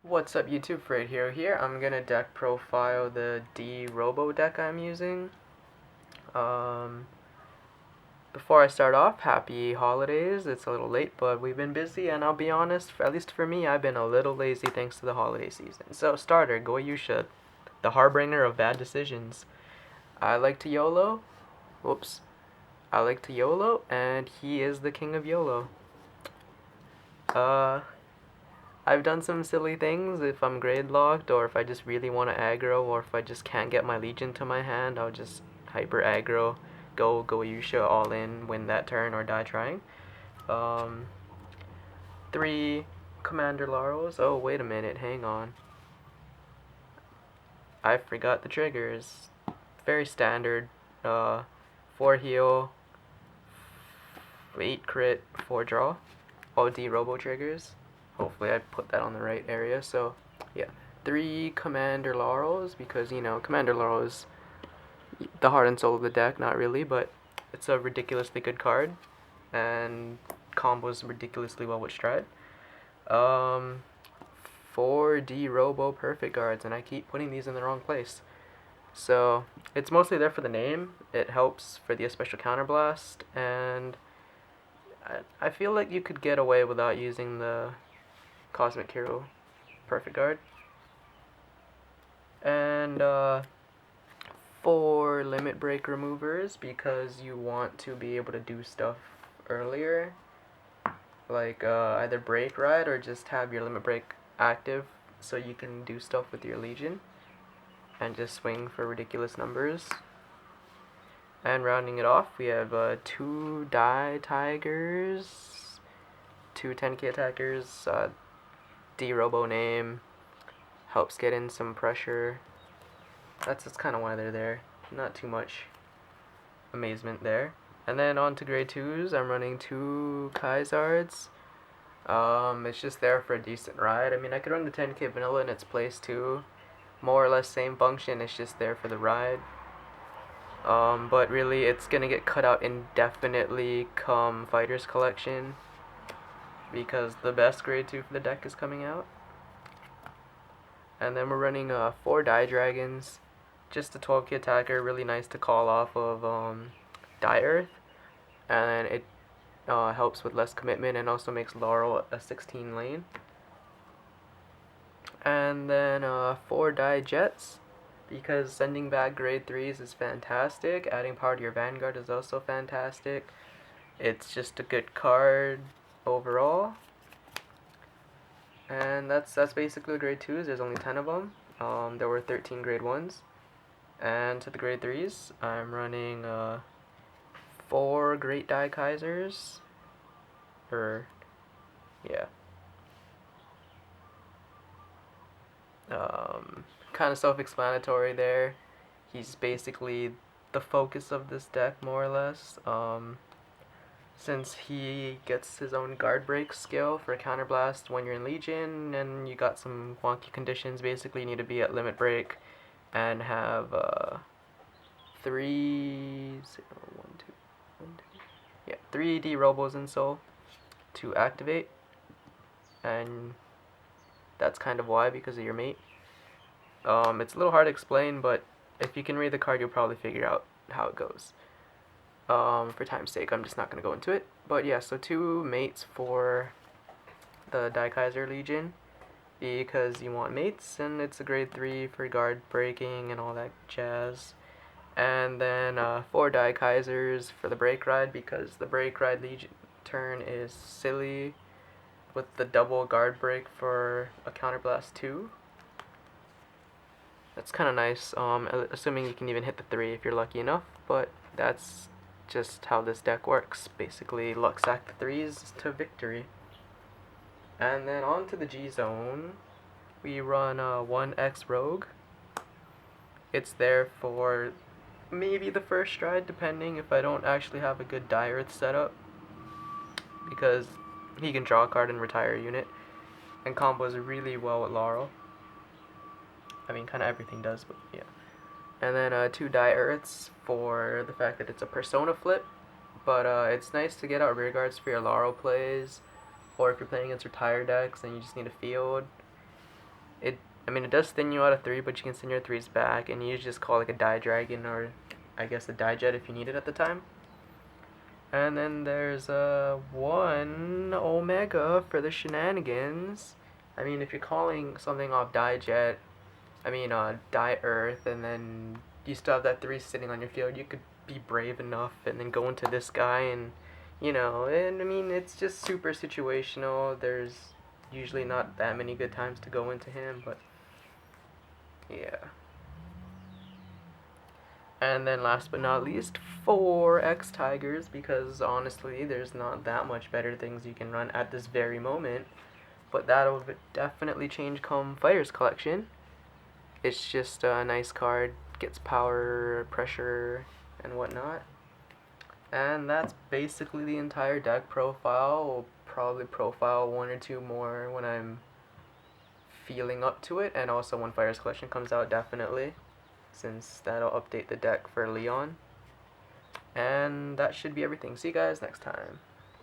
What's up YouTube, Fred here. I'm gonna deck profile the Robo deck I'm using. Um, Before I start off, happy holidays. It's a little late, but we've been busy, and I'll be honest, at least for me, I've been a little lazy thanks to the holiday season. So starter, Goyusha, the harbinger of bad decisions. I like to YOLO. Whoops. I like to YOLO, and he is the king of YOLO. Uh, I've done some silly things if I'm grade locked, or if I just really want to aggro, or if I just can't get my Legion to my hand, I'll just hyper aggro, go Yusha all in, win that turn, or die trying. Um, 3 Commander Laurels. Oh, wait a minute, hang on. I forgot the triggers. Very standard. 4 heal, 8 crit, 4 draw. All Robo triggers. Hopefully I put that on the right area. So yeah, 3 Commander Laurels, because Commander Laurel is the heart and soul of the deck. Not really, but it's a ridiculously good card and combos ridiculously well with Stride. um 4 Robo perfect guards, and I keep putting these in the wrong place. So it's mostly there for the name. It helps for the special counterblast, and I feel like you could get away without using the Cosmic Hero perfect guard. And 4 limit break removers, because you want to be able to do stuff earlier, like either break ride or just have your limit break active so you can do stuff with your Legion and just swing for ridiculous numbers. And rounding it off, we have 2 Daikaisers, 2 10k attackers. Robo name helps get in some pressure. That's kind of why they're there. Not too much amazement there. And then on to grade 2s, I'm running 2 Kaisards. It's just there for a decent ride. I mean, I could run the 10k vanilla in its place too. More or less same function, it's just there for the ride. But really, it's gonna get cut out indefinitely come Fighters Collection, because the best grade 2 for the deck is coming out. And then we're running 4 Dragons. Just a 12k attacker, really nice to call off of Die Earth. And it helps with less commitment, and also makes Laurel a 16 lane. And then 4 Jets, because sending back grade 3s is fantastic. Adding power to your Vanguard is also fantastic. It's just a good card overall. And that's basically the grade 2s. There's only 10 of them. There were 13 grade 1s. And to the grade 3s, I'm running 4 Great Daikaisers. Yeah. Kind of self-explanatory there. He's basically the focus of this deck, more or less. Since he gets his own guard break skill for counterblast when you're in Legion, and you got some wonky conditions. Basically, you need to be at limit break and have 3 3 Robos in soul to activate, and that's kind of why, because of your mate. It's a little hard to explain, but if you can read the card, you'll probably figure out how it goes. For time's sake, I'm just not going to go into it. But yeah, so 2 mates for the Daikaiser Legion, because you want mates, and it's a grade 3 for guard breaking and all that jazz. And then 4 Daikaisers for the break ride, because the break ride Legion turn is silly with the double guard break for a counterblast 2. That's kind of nice, assuming you can even hit the 3 if you're lucky enough, but that's just how this deck works. Basically, luck sack the 3s to victory. And then on to the G zone, we run 1X Rogue. It's there for maybe the first stride, depending if I don't actually have a good Die Earth setup, because he can draw a card and retire a unit, and combos really well with Laurel. I mean, kind of everything does, but yeah. And then 2 Die Earths for the fact that it's a Persona flip, but it's nice to get out rear guards for your Laurel plays, or if you're playing against retired decks and you just need a field. I mean, it does thin you out of 3, but you can send your 3s back, and you just call like a Die Dragon, or I guess a Die Jet if you need it at the time. And then there's one Omega for the shenanigans. I mean, if you're calling something off Die Jet, I mean, Die Earth, and then you still have that 3 sitting on your field, you could be brave enough and then go into this guy, and and I mean, it's just super situational. There's usually not that many good times to go into him, but yeah. And then last but not least, 4 X Tigers, because honestly, there's not that much better things you can run at this very moment. But that'll definitely change come Fighters Collection. It's just a nice card, gets power, pressure, and whatnot. And that's basically the entire deck profile. We'll probably profile 1 or 2 more when I'm feeling up to it, and also when Fighters Collection comes out, definitely, since that'll update the deck for Leon. And that should be everything. See you guys next time.